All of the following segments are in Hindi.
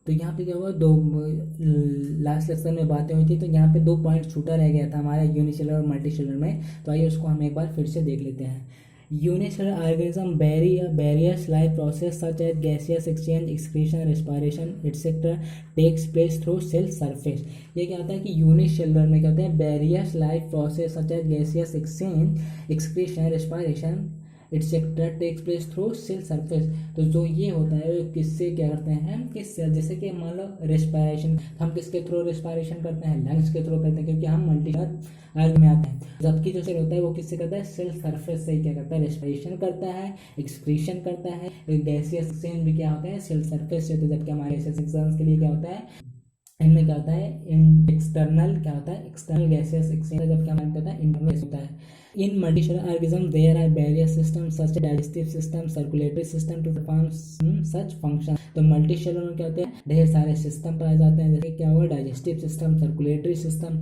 तो यहाँ पे क्या हुआ, दो लास्ट लेक्चर में बातें हुई थी, तो यहाँ पे 2 पॉइंट छूटा रह गया था हमारे यूनिसेलुलर और मल्टीसेलुलर में। तो आइए उसको हम एक बार फिर से देख लेते हैं। Unicellular organism barriers life process such as gaseous exchange, excretion, respiration etcetera takes place through cell surface. ये क्या होता है कि यूनिसेलुलर में क्या होते हैं, barriers life process such as gaseous exchange, excretion, respiration etcetera takes place through cell surface. तो जो ये होता है वो किससे क्या करते हैं, किस जैसे कि मान लो रेस्पिरेशन, हम किसके थ्रू रेस्पिरेशन करते हैं, लंग्स के थ्रू करते हैं, क्योंकि हम मल्टीपल अर्ग में आते हैं। जबकि जो सेल होता है वो किससे करता है, सेल सरफेस से क्या करता है, रेस्पिरेशन करता है, एक्सक्रीशन करता है, गैसियस एक्सचेंज भी क्या होता है, सेल सरफेस से। तो जबकि हमारे गैसियस एक्सचेंज के लिए क्या होता है, इनमें क्या होता है, इन एक्सटर्नल क्या होता है, एक्सटर्नल गैसियस एक्सचेंज, जबकि हमारे क्या होता है, इंटरनल होता है। In multicellular organism there are various systems such digestive system, circulatory system to perform such function. तो मल्टीसेलुलर में क्या होते हैं, ढेर सारे सिस्टम पाए जाते हैं, जैसे क्या हुआ, digestive system, circulatory system,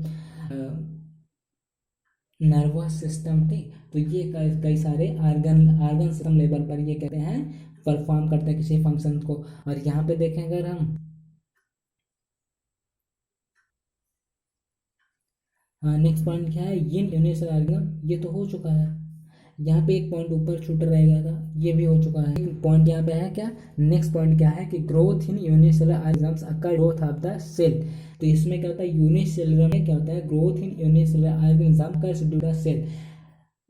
nervous system. ठीक, तो ये कई सारे आर्गन सिस्टम लेवल पर ये कहते हैं परफॉर्म करते हैं किसी फंक्शन को। और यहाँ पे देखें अगर हम, हाँ नेक्स्ट पॉइंट क्या है, इन यूनिसेलुलर ऑर्गेनिज्म, ये तो हो चुका है। यहाँ पे एक पॉइंट ऊपर छूट रह गया था, ये भी हो चुका है। पॉइंट यहाँ पे है क्या, नेक्स्ट पॉइंट क्या है कि growth in unicellular organisms occur growth of the cell. तो इसमें क्या होता है, यूनिसेलुलर में क्या होता है, growth in unicellular organism occurs due the cell.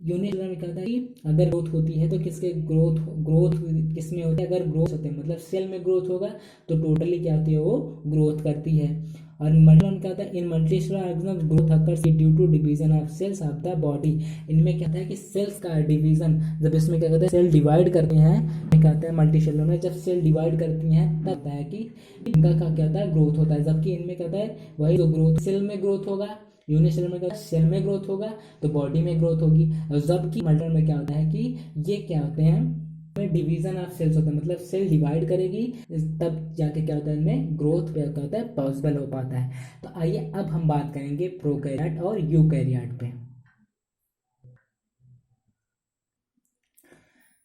Unicellular में क्या होता है कि अगर ग्रोथ होती है तो किसके ग्रोथ ग्रोथ किस में होता है, अगर ग्रोथ होते हैं मतलब सेल में ग्रोथ होगा तो टोटली क्या होती है, वो ग्रोथ करती है। और मल्टीसेलुलर में क्या होता है, in multicellular organism growth occurs due to division of cells of the body. इनमें क्या होता है कि सेल्स का डिवीजन, जब इसमें क्या कहते हैं, सेल डिवाइड करते हैं, क्या कहते हैं मल्टीसेलुलर में जब सेल डिवाइड करती हैं तब होता है कि इनका क्या होता है, ग्रोथ होता है। जबकि इनमें क्या होता है, वही जो ग्रोथ सेल में ग्रोथ होगा, यूनिसेलुलर में क्या होता है, सेल में ग्रोथ होगा तो बॉडी में ग्रोथ होगी। और जबकि मल्टीसेलुलर में क्या होता है कि ये क्या होते हैं, डिवीजन ऑफ सेल्स होता है, मतलब सेल डिवाइड करेगी तब जाके क्या होता है, इनमें ग्रोथ क्या होता है, पॉसिबल हो पाता है। तो आइए अब हम बात करेंगे प्रोकैरियोट और यूकैरियोट पे।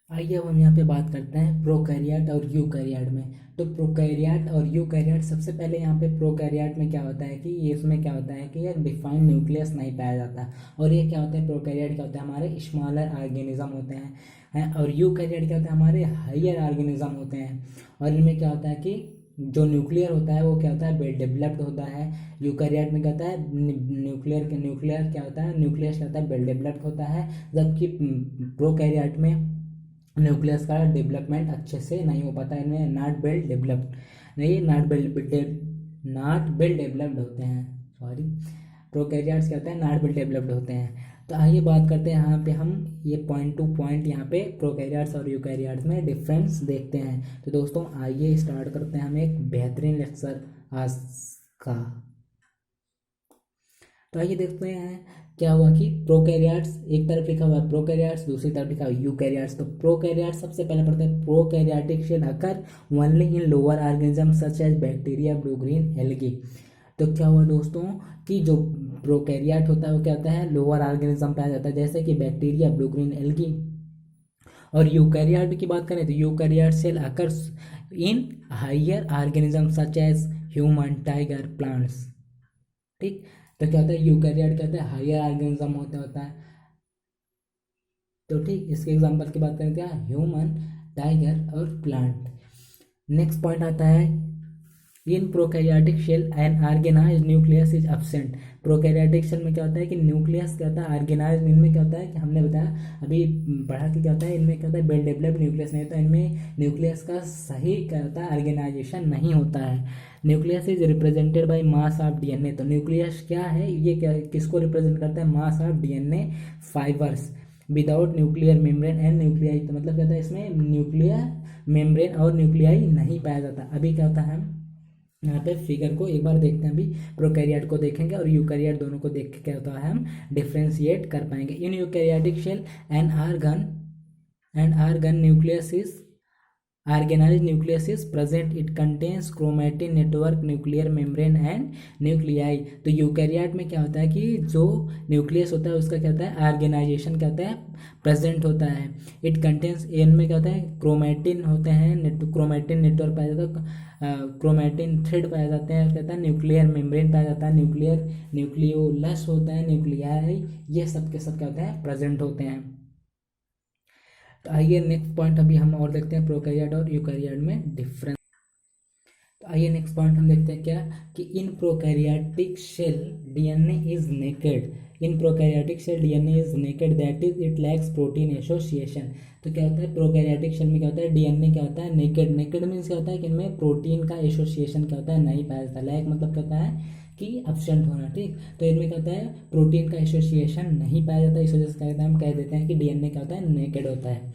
आइए अब हम यहाँ पे बात करते हैं प्रोकैरियोट और यूकैरियोट में। तो प्रोकैरियोट और यूकैरियोट, सबसे पहले यहाँ पे प्रोकैरियोट में क्या होता है कि ये इसमें क्या होता है कि एक डिफाइंड न्यूक्लियस नहीं पाया जाता। और ये क्या होता है, प्रोकैरियोट क्या होता है, हमारे स्मॉलर ऑर्गेनिज्म होते हैं। और यूकैरियोट क्या होता है, हमारे हायर ऑर्गेनिज्म होते हैं। और इनमें क्या होता है कि जो न्यूक्लियर होता है वो क्या होता है, वेल डेवलप्ड होता है। यूकैरियोट में क्या होता है, न्यूक्लियर क्या होता है, न्यूक्लियस क्या होता है, वेल डेवलप्ड होता है। जबकि प्रोकैरियोट में न्यूक्लियस का डेवलपमेंट अच्छे से नहीं हो पाता, इनमें नॉट वेल डेवलप्ड, नहीं नॉट वेल डेवलप्ड होते हैं, सॉरी। प्रोकैरियोट्स क्या होते हैं, नॉट वेल डेवलप्ड होते हैं। तो आइए बात करते हैं यहाँ पे हम, ये पॉइंट टू पॉइंट यहाँ पे प्रोकैरियोट्स और यूकैरियोट्स में डिफरेंस देखते हैं। तो दोस्तों आइए स्टार्ट करते हैं हम एक बेहतरीन लेक्चर आज का। तो आइए देखते हैं क्या हुआ कि प्रोकैरियोट्स, एक तरफ लिखा हुआ है प्रोकैरियोट्स, दूसरी तरफ लिखा हुआ है यूकैरियोट्स। तो प्रोकैरियोट्स सबसे पहले पढ़ते हैं, prokaryotic cell occur only in lower organism such as bacteria, blue green algae. तो क्या हुआ दोस्तों कि जो प्रोकैरियोट होता है वो क्या होता है, लोअर ऑर्गेनिज्म पाया जाता है, जैसे कि बैक्टीरिया, ब्लू ग्रीन एल्गी। और यूकैरियोट की बात करें तो eukaryote cell occurs in higher organism such as human, tiger, plants. ठीक, तो क्या होता है, यूकैरियोट क्या होता है, हायर ऑर्गेनिज्म होता है। तो ठीक, इसके एग्जांपल की बात करें क्या, ह्यूमन, टाइगर और प्लांट। नेक्स्ट पॉइंट आता है, in prokaryotic cell an organised nucleus is absent. Prokaryotic cell में क्या होता है कि न्यूक्लियस क्या होता है, ऑर्गेनाइज्ड, इनमें क्या होता है कि हमने बताया अभी पढ़ा कि क्या होता है, इनमें क्या होता है, वेल डेवलप्ड न्यूक्लियस नहीं होता, इनमें न्यूक्लियस का सही क्या होता है, ऑर्गेनाइजेशन नहीं होता है। Nucleus is represented by mass of DNA. तो न्यूक्लियस क्या है, ये क्या किसको रिप्रेजेंट करता है, mass of DNA fibres without nuclear membrane and nucleoli. तो मतलब क्या होता है, इसमें न्यूक्लियर मेम्ब्रेन और न्यूक्लियाई नहीं पाया जाता। अभी क्या होता है, यहाँ पे फिगर को एक बार देखते हैं, अभी प्रोकैरियोट को देखेंगे और यूकैरियोट, दोनों को देख के क्या होता है हम डिफ्रेंशिएट कर पाएंगे। In eukaryotic cell an organ nucleus is organised nucleus is present, it contains chromatin network, nuclear membrane and nucleoli. तो यूकैरियोट में क्या होता है कि जो न्यूक्लियस होता है उसका क्या होता है, ऑर्गेनाइजेशन क्या होता है, प्रेजेंट होता है। इट कंटेन्स, इनमें क्या होता है, क्रोमैटिन होते हैं, क्रोमैटिन नेटवर्क पाया जाता है, क्रोमैटिन थ्रेड पाया जाते हैं, कहता है न्यूक्लियर मेम्ब्रेन पाया जाता है, न्यूक्लियोलस होता है, न्यूक्लियाई, ये सब के सब क्या होता है, प्रेजेंट होते हैं। तो आइए नेक्स्ट पॉइंट अभी हम और देखते हैं प्रोकैरियोट और यूकैरियोट में डिफरेंस। तो आइए नेक्स्ट पॉइंट हम देखते हैं क्या, कि in prokaryotic cell DNA is naked, in prokaryotic cell DNA is naked, that is it lacks protein association. तो क्या होता है, प्रोकैरियोटिक सेल में क्या होता है, डीएनए क्या होता है, नेकेड, नेकेड मीन्स क्या होता है कि इनमें प्रोटीन का एसोसिएशन क्या होता है, नहीं पाया जाता। लैक मतलब क्या होता है कि एब्सेंट होना, ठीक। तो इनमें क्या होता है, प्रोटीन का एसोसिएशन नहीं पाया जाता, इस वजह से क्या होता है, हम कह देते हैं कि डीएनए क्या होता है, नेकेड होता है।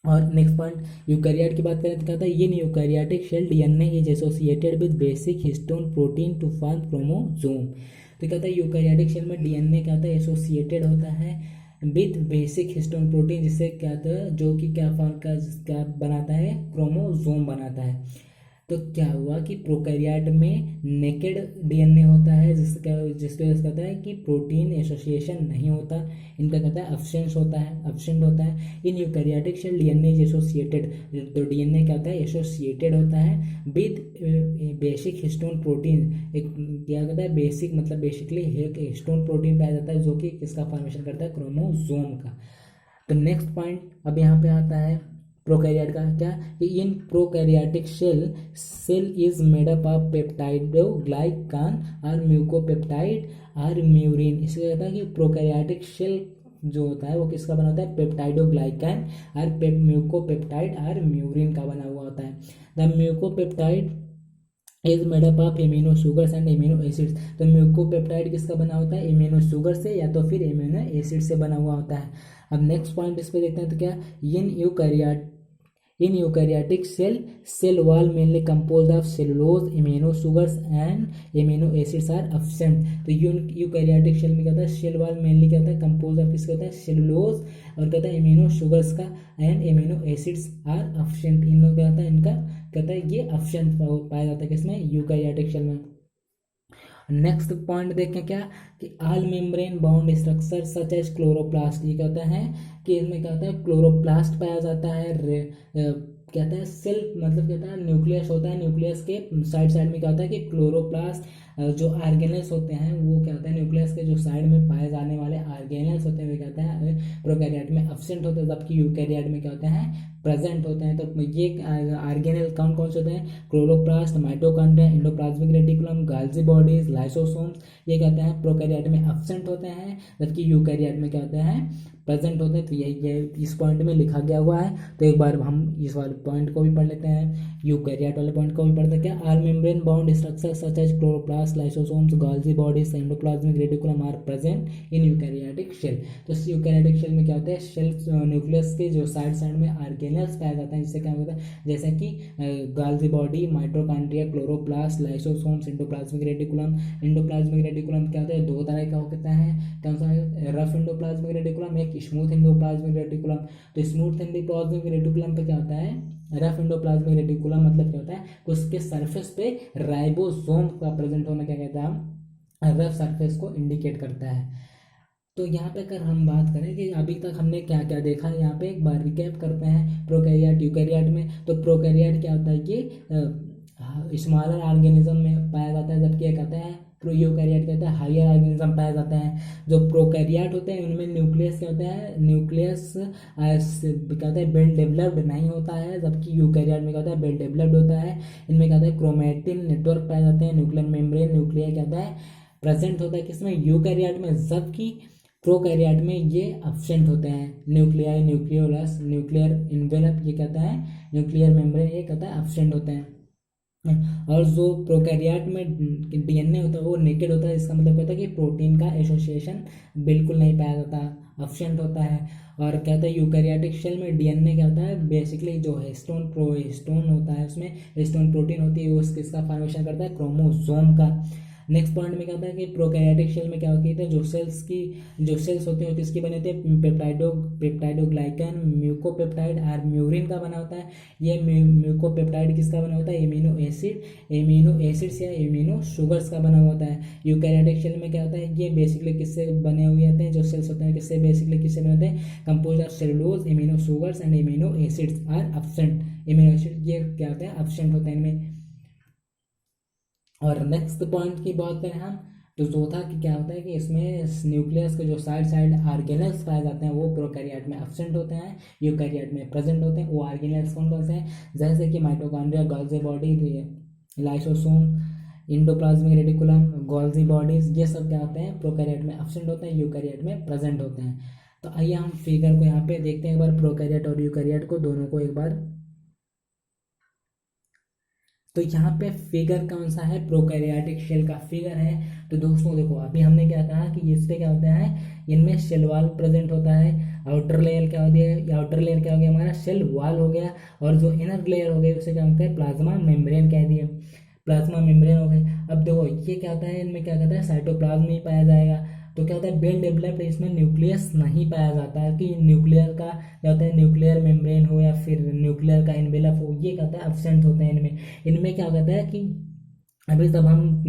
और नेक्स्ट पॉइंट यूकैरियोट की बात करें तो क्या होता है, in eukaryotic cell DNA is associated with basic histone protein to form chromosome. तो क्या होता है, यूकैरियोटिक सेल में डीएनए क्या होता है, एसोसिएटेड होता है विद बेसिक हिस्टोन प्रोटीन, जिससे क्या होता है, जो कि क्या फॉर्म का क्या बनाता है, क्रोमोसोम बनाता है। तो क्या हुआ कि प्रोकैरियोट में नेकेड डीएनए होता है, जिसकी वजह से कहता है कि प्रोटीन एसोसिएशन नहीं होता, इनका कहता है एब्सेंट होता है। In eukaryotic cell DNA is associated, तो डीएनए क्या होता है, एसोसिएटेड होता है विद बेसिक हिस्टोन प्रोटीन। एक क्या कहता है, बेसिक मतलब बेसिकली एक हिस्टोन प्रोटीन पाया जाता है जो कि किसका फॉर्मेशन करता है, क्रोमोसोम का। तो नेक्स्ट पॉइंट अब यहाँ पे आता है प्रोकैरियोट का, क्या कि in prokaryotic cell is made up of peptidoglycan और म्यूकोपेप्टाइड और म्यूरिन। इसलिए कहता है कि प्रोकैरियोटिक सेल जो होता है वो किसका बना होता है, पेप्टाइडोग्लाइकान और म्यूकोपेप्टाइड और म्यूरिन का बना हुआ होता है। The mucopeptide is made up of amino sugars and amino acids. तो म्यूकोपेप्टाइड किसका बना होता है, एमिनो शुगर से या तो फिर एमिनो एसिड से बना हुआ होता है। अब नेक्स्ट पॉइंट इस पे देखते हैं तो क्या, in eukaryotic cell wall mainly composed of cellulose, amino sugars and amino acids are absent. तो यूकैरियोटिक सेल में क्या होता है, सेल वॉल मेनली क्या होता है, कंपोज ऑफ किसका होता है, सेलुलोज, और कहता है एमिनो शुगर्स का and amino acids are absent. इन लोग क्या होता है, इनका कहता है ये एब्सेंट पाया जाता है किसमें, यूकैरियोटिक सेल में। नेक्स्ट पॉइंट देखें क्या, कि all membrane bound structure such as chloroplast, ये कहता है कि इसमें क्या होता है, क्लोरोप्लास्ट पाया जाता है, कहता है सेल मतलब कहता है न्यूक्लियस होता है, न्यूक्लियस के साइड साइड में क्या होता है कि क्लोरोप्लास्ट, जो ऑर्गेनेल्स होते हैं वो क्या होता है, न्यूक्लियस के जो साइड में पाए जाने वाले ऑर्गेनेल्स होते हैं वे कहते हैं प्रोकैरियोट में एब्सेंट होते हैं, जबकि यूकैरियोट में क्या होते हैं, प्रेजेंट होते हैं। तो ये ऑर्गेनेल कौन कौन से होते हैं, chloroplast, mitochondria, endoplasmic reticulum, Golgi bodies, lysosomes, ये कहते हैं प्रोकैरियोट में एब्सेंट होते हैं, जबकि यूकैरियोट में क्या होते हैं, प्रेजेंट होते हैं। तो ये इस पॉइंट में लिखा गया हुआ है। तो एक बार हम इस वाले पॉइंट को भी पढ़ लेते हैं, यूकैरियोट वाले पॉइंट को भी पढ़ते हैं। क्या, all membrane bound structure such as chloroplast, lysosomes, Golgi bodies, endoplasmic reticulum are present in eukaryotic cell. तो यूकैरियोटिक सेल में क्या होता है, सेल न्यूक्लियस के जो साइड साइड में ऑर्गेनेल्स पाया जाता है, जिससे क्या होता है, जैसे कि Golgi body, mitochondria, chloroplast, lysosomes, endoplasmic reticulum. Endoplasmic reticulum क्या होता है, दो तरह का होता है, कौन सा, रफ एंडोप्लाज्मिक रेटिकुलम, एक स्मूथ एंडोप्लाज्मिक रेटिकुलम। तो स्मूथ एंडोप्लाज्मिक रेटिकुलम पे क्या होता है, रफ एंडोप्लाज्मिक रेटिकुलम मतलब क्या होता है, उसके सरफेस पे राइबोसोम का प्रेजेंट होना क्या कहता है, रफ सरफेस को इंडिकेट करता है। तो यहाँ पे अगर हम बात करें कि अभी तक हमने क्या क्या देखा है, यहाँ पे एक बार रिकैप करते हैं प्रोकैरियोट यूकैरियोट में। तो प्रोकैरियोट क्या होता है कि स्मॉलर ऑर्गेनिज्म में पाया जाता है, जबकि ये कहता है यूकैरियोट कहता है हायर ऑर्गेनिज्म पाया जाता है। जो प्रोकैरियोट होते हैं उनमें न्यूक्लियस क्या होता है, न्यूक्लियस कहता है वेल डेवलप्ड नहीं होता है, जबकि यूकैरियोट में क्या होता है, वेल डेवलप्ड होता है। इनमें क्या होता है, क्रोमैटिन नेटवर्क पाए जाते हैं, न्यूक्लियर मेम्ब्रेन, न्यूक्लियर क्या होता है, प्रेजेंट होता है किसमें, यूकैरियोट में, जबकि प्रोकैरियोट में ये एब्सेंट होते हैं। न्यूक्लियाई, न्यूक्लियोलस, न्यूक्लियर इन्वेलप, ये कहता है न्यूक्लियर मेम्ब्रेन, ये कहता है एब्सेंट होते हैं। और जो प्रोकैरियोट में डीएनए होता है वो नेकेड होता है, इसका मतलब कहता है कि प्रोटीन का एसोसिएशन बिल्कुल नहीं पाया जाता, एब्सेंट होता है। और कहता है यूकैरियोटिक सेल में डीएनए क्या होता है, बेसिकली जो हिस्टोन होता है, उसमें हिस्टोन प्रोटीन होती है, वो किसका फॉर्मेशन करता है, क्रोमोसोम का। नेक्स्ट पॉइंट में क्या होता है कि प्रोकैरियोटिक सेल में क्या होती है, जो सेल्स होते हैं किसकी बने होते हैं, पेप्टाइडोग्लाइकन, म्यूकोपेप्टाइड और म्यूरिन का बना होता है। ये म्यूकोपेप्टाइड किसका बना होता है, एमिनो एसिड्स या एमिनो शुगर्स का बना होता है। यूकैरियोटिक सेल में क्या होता है, ये बेसिकली किससे बने हुए होते हैं, जो सेल्स होते हैं किससे बने होते हैं, compose of cellulose, amino sugars and amino acids are absent. Amino acid ये क्या होता है, एब्सेंट होता है इनमें। और नेक्स्ट पॉइंट की बात करें हम, तो चौथा कि क्या होता है कि इसमें न्यूक्लियस के जो साइड ऑर्गेनेल्स पाए जाते हैं वो प्रोकैरियोट में एब्सेंट होते हैं, यूकैरियोट में प्रेजेंट होते हैं। वो ऑर्गेनेल्स कौन कौन से हैं, जैसे कि mitochondria, Golgi body, lysosome, endoplasmic reticulum, Golgi bodies, ये सब क्या होते हैं, प्रोकैरियोट में एब्सेंट होते हैं, यूकैरियोट में प्रेजेंट होते हैं। तो आइए हम फिगर को यहाँ पे देखते हैं एक बार, प्रोकैरियोट और यूकैरियोट को दोनों को एक बार। तो यहाँ पे फिगर कौन सा है, प्रोकैरियोटिक सेल का फिगर है। तो दोस्तों देखो, अभी हमने क्या कहा कि इस पे क्या होता है, इनमें सेल वॉल प्रेजेंट होता है। आउटर लेयर क्या होती है, आउटर लेयर क्या हो गया हमारा, सेल वॉल हो गया। और जो इनर लेयर हो गई उसे क्या होता है, प्लाज्मा मेम्ब्रेन कह दिए, प्लाज्मा मेम्ब्रेन हो गए। अब देखो ये क्या होता है, इनमें क्या कहता है, साइटोप्लाज्म नहीं पाया जाएगा। तो क्या होता है, वेल डेवलप्ड इसमें न्यूक्लियस नहीं पाया जाता है, कि न्यूक्लियर का क्या होता है, न्यूक्लियर मेम्ब्रेन हो या फिर न्यूक्लियर का इनवेलप हो, ये क्या होता है, एब्सेंट होते हैं इनमें। इनमें क्या कहता है कि अभी जब हम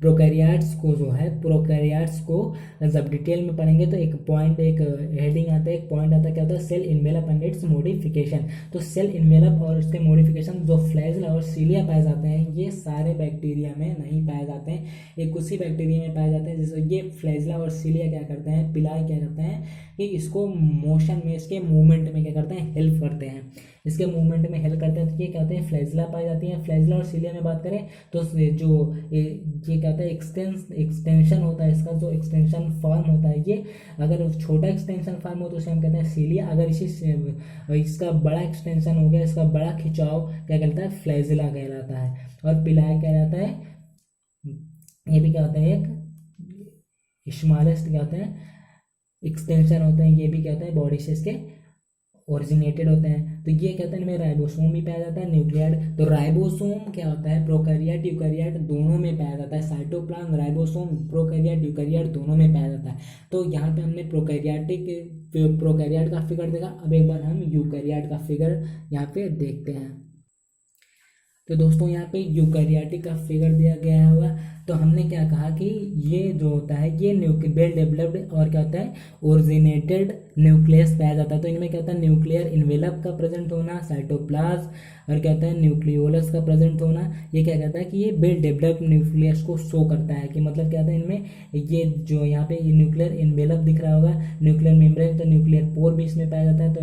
प्रोकैरियोट्स को जो है, प्रोकैरियोट्स को जब डिटेल में पढ़ेंगे तो एक पॉइंट, एक हेडिंग आता है, एक पॉइंट आता है, क्या होता है, cell envelope and its modification. तो सेल इन्वेलप और इसके मॉडिफिकेशन, जो फ्लैजेला और सीलिया पाए जाते हैं, ये सारे बैक्टीरिया में नहीं पाए जाते हैं, ये कुछ ही बैक्टीरिया में पाए जाते हैं। जैसे ये फ्लैजेला और सीलिया क्या करते हैं, पिलाई क्या करते हैं कि इसको मोशन में, इसके मूवमेंट में क्या करते हैं, हेल्प करते हैं, इसके मूवमेंट में हेल्प करते हैं। तो ये क्या होते हैं, फ्लैजेला पाई जाती है। फ्लैजेला और सीलिया में बात करें तो जो ये क्या होता है, एक्सटेंशन होता है, इसका जो एक्सटेंशन फॉर्म होता है, ये अगर छोटा एक्सटेंशन फॉर्म हो तो उसे हम कहते हैं सीलिया। अगर इसका बड़ा एक्सटेंशन हो गया, इसका बड़ा खिंचाव क्या कहलाता है, फ्लैजेला कहलाता है। और पिलाई क्या रहता है, ये भी क्या होता है, एक स्मॉलेस्ट क्या होता है, एक्सटेंशन होते हैं, ये भी क्या होता है, बॉडी से इसके ओरिजिनेटेड होते हैं। तो ये कहते हैं इनमें राइबोसोम भी पाया जाता है, न्यूक्लियड। तो राइबोसोम क्या होता है, प्रोकैरियोट यूकैरियोट दोनों में पाया जाता है। साइटोप्लाज्म, राइबोसोम, प्रोकैरियोट यूकैरियोट दोनों में पाया जाता है। तो यहाँ पे हमने प्रोकैरियोट का फिगर देखा। अब एक बार हम यूकैरियोट का फिगर यहाँ पे देखते हैं। तो दोस्तों यहाँ पे यूकैरियोटिक का फिगर दिया गया हुआ। तो हमने क्या कहा कि ये जो होता है, ये वेल डेवलप्ड और क्या होता है, ओरिजिनेटेड न्यूक्लियस पाया जाता है। तो इनमें क्या होता है, न्यूक्लियर इन्वेलप का प्रेजेंट होना, साइटोप्लाज्म और क्या होता है, न्यूक्लियोलस का प्रेजेंट होना। ये क्या कहता है कि ये वेल डेवलप्ड न्यूक्लियस को शो करता है, कि मतलब क्या होता है इनमें, ये जो यहाँ पे न्यूक्लियर इन्वेलप दिख रहा होगा, न्यूक्लियर मेम्ब्रेन, तो न्यूक्लियर पोर भी इसमें पाया जाता है। तो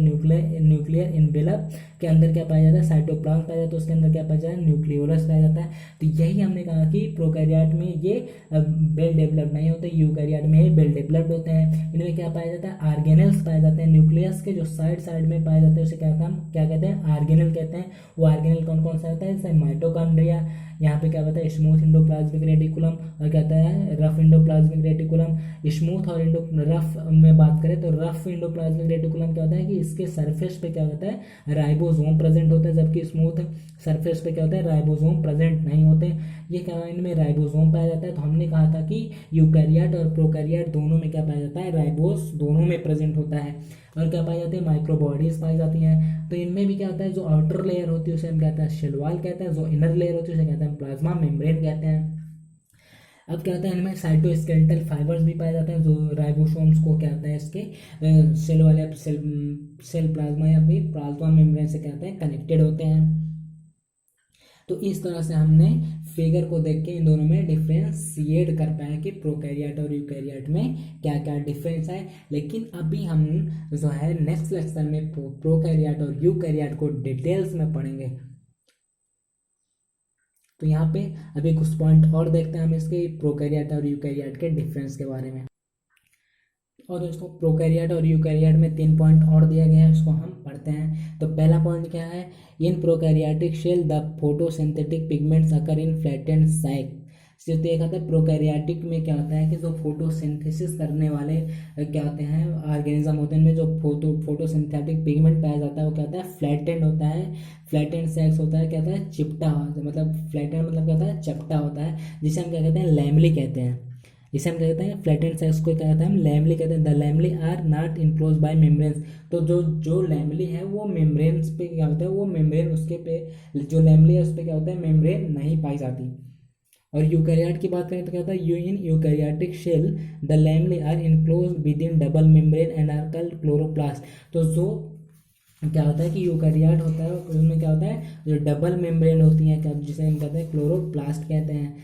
न्यूक्लियर इन्वेलप के अंदर क्या पाया जाता है, साइटोप्लाज्म पाया जाता है, उसके अंदर क्या पाया जाता है, न्यूक्लियोलस पाया जाता है। तो यही हमने कहा कि प्रोकैरियोट में ये वेल डेवलप्ड नहीं होते, यूकैरियोट में ही वेल डेवलप्ड होते हैं। इनमें क्या पाया जाता है, ऑर्गेनेल्स पाए जाते हैं, न्यूक्लियस के जो साइड में पाए जाते हैं उसे क्या कहते हैं, ऑर्गेनेल कहते हैं। वो ऑर्गेनेल कौन कौन सा होता है, जैसे माइटोकॉन्ड्रिया, यहाँ पे क्या होता है, स्मूथ इंडोप्लाज्मिक रेटिकुलम, और कहता है रफ इंडोप्लाज्मिक रेटिकुलम। स्मूथ और रफ में बात करें तो रफ इंडोप्लाज्मिक रेटिकुलम क्या होता है कि इसके सरफेस पे क्या होता है, राइबोसोम प्रेजेंट होता है, जबकि स्मूथ सरफेस पे क्या होता है, राइबोसोम प्रेजेंट नहीं होते। ये क्या, इनमें राइबोसोम पाया जाता है। तो हमने कहा था कि यूकैरियोट और प्रोकैरियोट दोनों में क्या पाया जाता है, राइबोस दोनों में प्रेजेंट होता है। और क्या पाई जाती है, माइक्रोबॉडीज पाई जाती हैं। तो इनमें भी क्या होता है, जो आउटर लेयर होती है उसे हम कहते हैं सेल वॉल कहते हैं, जो इनर लेयर होती है उसे कहते हैं प्लाज्मा मेम्ब्रेन कहते हैं। अब क्या होता है, इनमें साइटोस्केलेटल फाइबर्स भी पाए जाते हैं, जो राइबोसोम्स को क्या होता है, इसके सेल वाले सेल प्लाज्मा या फिर प्लाज्मा मेम्ब्रेन से क्या होते हैं, कनेक्टेड होते हैं। तो इस तरह से हमने फिगर को देख के इन दोनों में डिफ्रेंशिएट कर पाए कि प्रोकैरियोट और यूकैरियोट में क्या क्या डिफरेंस है। लेकिन अभी हम जो है नेक्स्ट लेक्चर में प्रोकैरियोट और यूकैरियोट को डिटेल्स में पढ़ेंगे। तो यहाँ पे अभी कुछ पॉइंट और देखते हैं हम इसके प्रोकैरियोट और यूकैरियोट के डिफरेंस के बारे में। और दोस्तों प्रोकैरियोट और यूकैरियोट में 3 पॉइंट और दिया गया है, उसको हम पढ़ते हैं। तो पहला पॉइंट क्या है, in prokaryotic cell the photosynthetic pigments occur in flattened sac. तो एक आता है प्रोकैरियोटिक में क्या होता है कि जो फोटोसिंथेसिस करने वाले क्या होते हैं ऑर्गेनिज्म होते हैं, इनमें जो फोटोसिंथेटिक पिगमेंट पाया जाता है वो क्या होता है फ्लैटेंड होता है। फ्लैटेंड सेल्स होता है, क्या होता है चिपटा, मतलब फ्लैटेंड मतलब क्या होता है चपटा होता है, जिसे हम क्या कहते हैं लैमली कहते हैं। इसे हम कहते हैं फ्लैटेंड सेल्स को क्या कहते हैं हम लैमली कहते हैं। The lamellae are not enclose by membranes. तो जो जो लैमली है वो मेम्ब्रेन्स पे क्या होता है, वो मेम्ब्रेन उसके पे जो लैमली है उस पे क्या होता है मेम्ब्रेन नहीं पाई जाती। और यूकैरियोट की बात करें तो क्या होता है you in eukaryotic cell the lamellae are enclose with in double membrane and are called chloroplast. तो जो क्या होता है कि यूकैरियोट होता है उसमें क्या होता है जो डबल मेम्ब्रेन होती है क्या, जिसे हम कहते हैं क्लोरोप्लास्ट कहते हैं।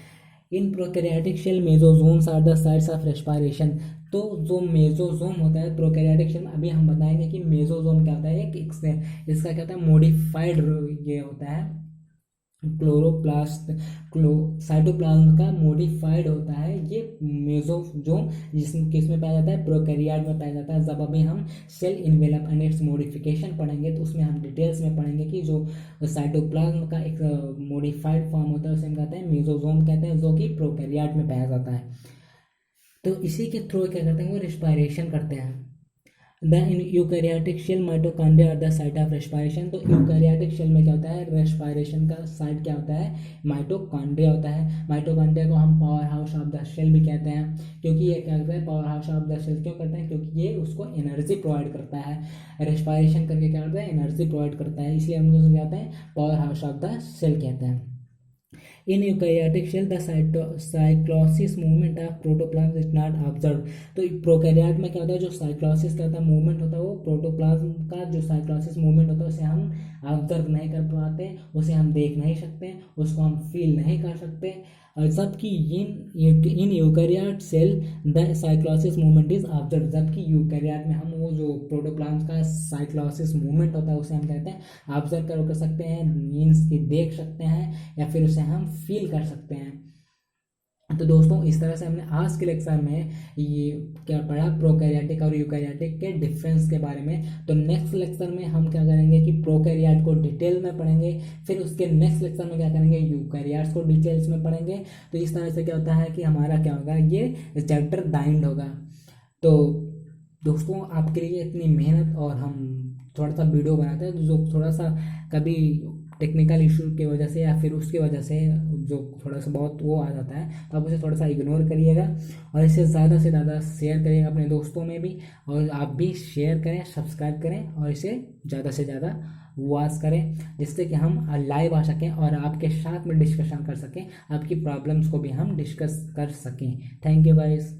In prokaryotic cell mesosomes are the sites of respiration. तो जो मेसोजोम होता है प्रोकैरियोटिक शेल, अभी हम बताएंगे कि मेसोजोम क्या होता है, इसका क्या होता है मॉडिफाइड ये होता है क्लोरोप्लास्ट साइटोप्लाज्म का मॉडिफाइड होता है ये मेसोजोम, जिसमें किसमें पाया जाता है प्रोकैरियोट में पाया जाता है। जब अभी हम cell envelope and its modification पढ़ेंगे तो उसमें हम डिटेल्स में पढ़ेंगे कि जो साइटोप्लाज्म का एक मॉडिफाइड फॉर्म होता है उसे हम कहते हैं मेसोजोम कहते हैं, जो कि प्रोकैरियोट में पाया जाता है। तो इसी के थ्रू क्या करते हैं वो रेस्पिरेशन करते हैं। The in eukaryotic cell mitochondria are the site of respiration. तो यूकैरियोटिक शेल में क्या होता है रेस्पिरेशन का साइट क्या होता है माइटोकॉन्ड्रिया होता है। माइटोकॉन्ड्रिया को हम power house of the cell भी कहते हैं, क्योंकि ये क्या करता है power house of the cell क्यों करते हैं, क्योंकि ये उसको एनर्जी प्रोवाइड करता है। रेस्पिरेशन करके क्या करता है एनर्जी प्रोवाइड करता है, इसलिए हम उसको कहते हैं power house of the cell कहते हैं। In eukaryotic cell the cyclosis movement of protoplasm is not observe. तो प्रोकैरियोट में क्या होता है जो साइक्लोसिस का मूवमेंट होता है वो प्रोटोप्लाज्म का जो साइक्लोसिस मूवमेंट होता है उसे हम ऑब्जर्व नहीं कर पाते, उसे हम देख नहीं सकते, उसको हम फील नहीं कर सकते। और जबकि in eukaryote cell the cyclosis movement is observe. जबकि यूकैरियोट में हम वो जो प्रोटोप्लाज्म का साइक्लोसिस मूवमेंट होता है उसे हम कहते हैं ऑब्जर्व कर सकते हैं, मीन्स कि देख सकते हैं या फिर उसे हम फील कर सकते हैं। तो दोस्तों इस तरह से हमने आज के लेक्चर में ये क्या पढ़ा प्रोकैरियोटिक और यूकैरियोटिक के डिफरेंस के बारे में। तो नेक्स्ट लेक्चर में हम क्या करेंगे कि प्रोकैरियोट को डिटेल में पढ़ेंगे, फिर उसके नेक्स्ट लेक्चर में क्या करेंगे यूकैरियोट्स को डिटेल्स में पढ़ेंगे। तो इस तरह से क्या होता है कि हमारा क्या होगा ये चैप्टर बाइंड होगा। तो दोस्तों आपके लिए इतनी मेहनत और हम थोड़ा सा वीडियो बनाते हैं जो थोड़ा सा कभी टेक्निकल इशू की वजह से या फिर उसकी वजह से जो थोड़ा सा बहुत वो आ जाता है, तो आप उसे थोड़ा सा इग्नोर करिएगा और इसे ज़्यादा से ज़्यादा शेयर करिएगा अपने दोस्तों में भी, और आप भी शेयर करें सब्सक्राइब करें और इसे ज़्यादा से ज़्यादा वॉच करें, जिससे कि हम लाइव आ सकें और आपके साथ में डिस्कशन कर सकें, आपकी प्रॉब्लम्स को भी हम डिस्कस कर सकें। Thank you guys.